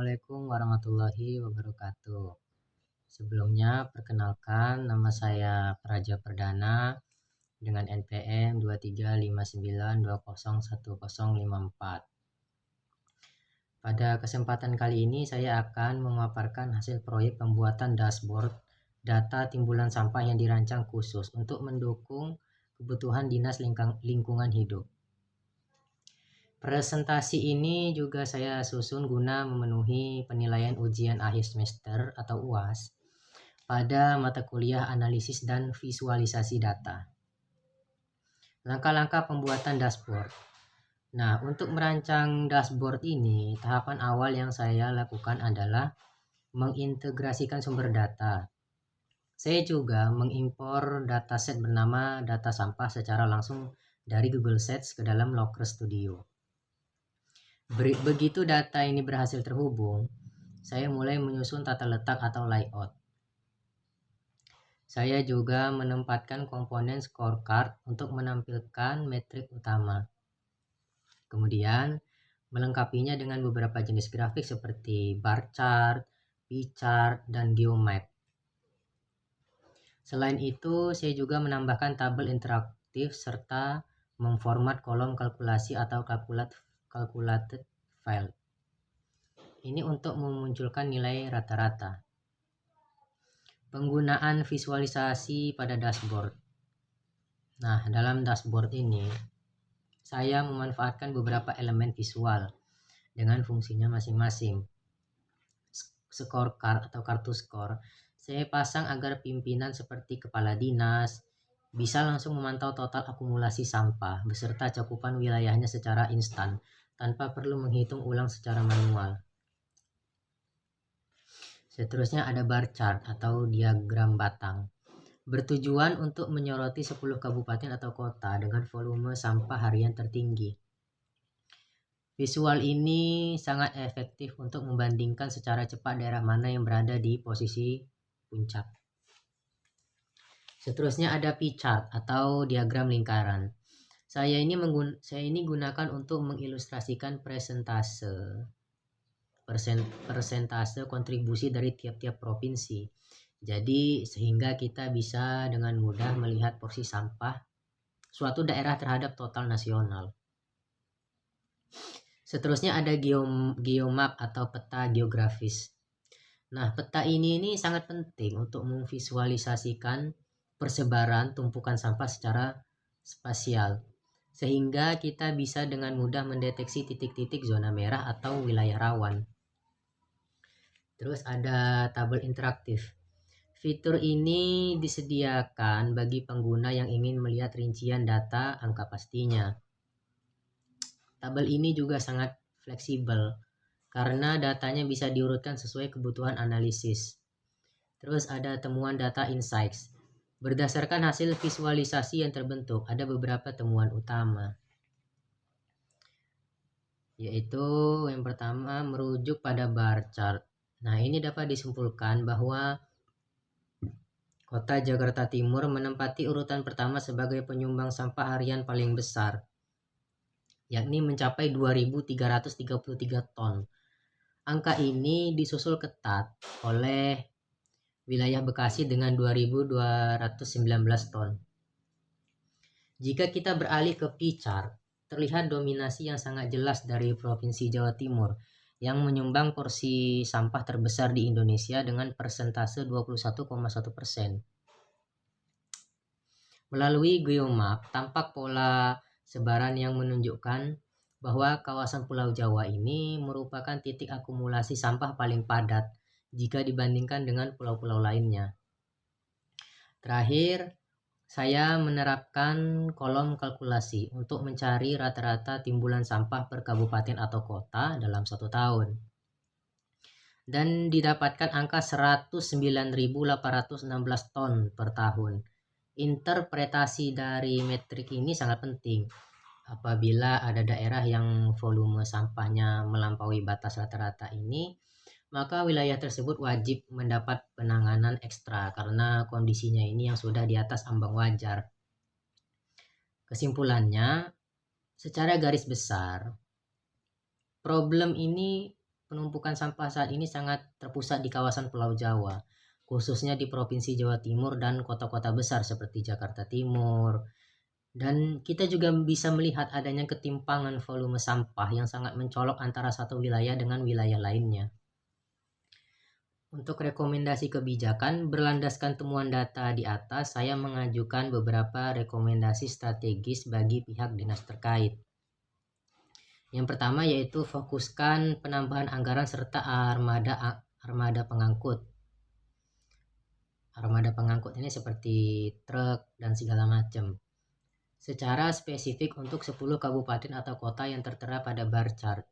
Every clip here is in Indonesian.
Assalamualaikum warahmatullahi wabarakatuh. Sebelumnya, perkenalkan nama saya Praja Perdana dengan NPM 2359201054. Pada kesempatan kali ini saya akan memaparkan hasil proyek pembuatan dashboard data timbulan sampah yang dirancang khusus untuk mendukung kebutuhan Dinas Lingkungan Hidup. Presentasi ini juga saya susun guna memenuhi penilaian ujian akhir semester atau UAS pada mata kuliah analisis dan visualisasi data. Langkah-langkah pembuatan dashboard. Nah, untuk merancang dashboard ini, tahapan awal yang saya lakukan adalah mengintegrasikan sumber data. Saya juga mengimpor dataset bernama data sampah secara langsung dari Google Sheets ke dalam Looker Studio. Begitu data ini berhasil terhubung, saya mulai menyusun tata letak atau layout. Saya juga menempatkan komponen scorecard untuk menampilkan metrik utama. Kemudian, melengkapinya dengan beberapa jenis grafik seperti bar chart, pie chart, dan geomap. Selain itu, saya juga menambahkan tabel interaktif serta memformat kolom kalkulasi atau calculated file. Ini untuk memunculkan nilai rata-rata. Penggunaan visualisasi pada dashboard. Nah, dalam dashboard ini, saya memanfaatkan beberapa elemen visual dengan fungsinya masing-masing. Scorecard atau kartu skor, saya pasang agar pimpinan seperti kepala dinas bisa langsung memantau total akumulasi sampah beserta cakupan wilayahnya secara instan tanpa perlu menghitung ulang secara manual. Seterusnya ada bar chart atau diagram batang. Bertujuan untuk menyoroti 10 kabupaten atau kota dengan volume sampah harian tertinggi. Visual ini sangat efektif untuk membandingkan secara cepat daerah mana yang berada di posisi puncak. Seterusnya ada pie chart atau diagram lingkaran. Saya ini gunakan untuk mengilustrasikan persentase kontribusi dari tiap-tiap provinsi. Jadi sehingga kita bisa dengan mudah melihat porsi sampah suatu daerah terhadap total nasional. Seterusnya ada geomap atau peta geografis. Nah, peta ini sangat penting untuk memvisualisasikan persebaran tumpukan sampah secara spasial, sehingga kita bisa dengan mudah mendeteksi titik-titik zona merah atau wilayah rawan. Terus ada tabel interaktif. Fitur ini disediakan bagi pengguna yang ingin melihat rincian data angka pastinya. Tabel ini juga sangat fleksibel karena datanya bisa diurutkan sesuai kebutuhan analisis. Terus ada temuan data insights. Berdasarkan hasil visualisasi yang terbentuk, ada beberapa temuan utama. Yaitu yang pertama merujuk pada bar chart. Nah, ini dapat disimpulkan bahwa Kota Jakarta Timur menempati urutan pertama sebagai penyumbang sampah harian paling besar, yakni mencapai 2.333 ton. Angka ini disusul ketat oleh wilayah Bekasi dengan 2.219 ton. Jika kita beralih ke pie chart, terlihat dominasi yang sangat jelas dari Provinsi Jawa Timur yang menyumbang porsi sampah terbesar di Indonesia dengan persentase 21,1%. Melalui geomap, tampak pola sebaran yang menunjukkan bahwa kawasan Pulau Jawa ini merupakan titik akumulasi sampah paling padat jika dibandingkan dengan pulau-pulau lainnya. Terakhir, saya menerapkan kolom kalkulasi untuk mencari rata-rata timbulan sampah per kabupaten atau kota dalam 1 tahun. Dan didapatkan angka 109.816 ton per tahun. Interpretasi dari metrik ini sangat penting. Apabila ada daerah yang volume sampahnya melampaui batas rata-rata ini, maka wilayah tersebut wajib mendapat penanganan ekstra karena kondisinya ini yang sudah di atas ambang wajar. Kesimpulannya, secara garis besar, problem ini penumpukan sampah saat ini sangat terpusat di kawasan Pulau Jawa, khususnya di Provinsi Jawa Timur dan kota-kota besar seperti Jakarta Timur. Dan kita juga bisa melihat adanya ketimpangan volume sampah yang sangat mencolok antara satu wilayah dengan wilayah lainnya. Untuk rekomendasi kebijakan, berlandaskan temuan data di atas, saya mengajukan beberapa rekomendasi strategis bagi pihak dinas terkait. Yang pertama yaitu fokuskan penambahan anggaran serta armada pengangkut. Armada pengangkut ini seperti truk dan segala macam. Secara spesifik untuk 10 kabupaten atau kota yang tertera pada bar chart.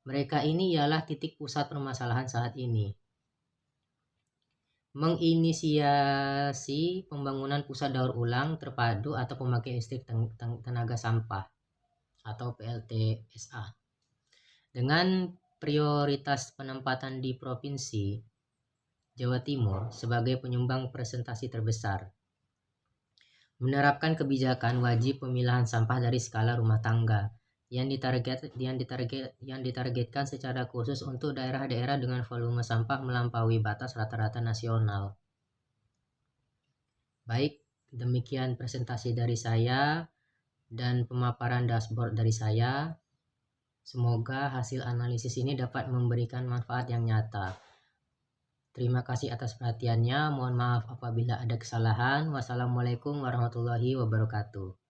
Mereka ini ialah titik pusat permasalahan saat ini. Menginisiasi pembangunan pusat daur ulang terpadu atau pembangkit listrik tenaga sampah atau PLTSA dengan prioritas penempatan di Provinsi Jawa Timur sebagai penyumbang presentasi terbesar. Menerapkan kebijakan wajib pemilahan sampah dari skala rumah tangga yang ditargetkan secara khusus untuk daerah-daerah dengan volume sampah melampaui batas rata-rata nasional. Baik, demikian presentasi dari saya dan pemaparan dashboard dari saya. Semoga hasil analisis ini dapat memberikan manfaat yang nyata. Terima kasih atas perhatiannya. Mohon maaf apabila ada kesalahan. Wassalamualaikum warahmatullahi wabarakatuh.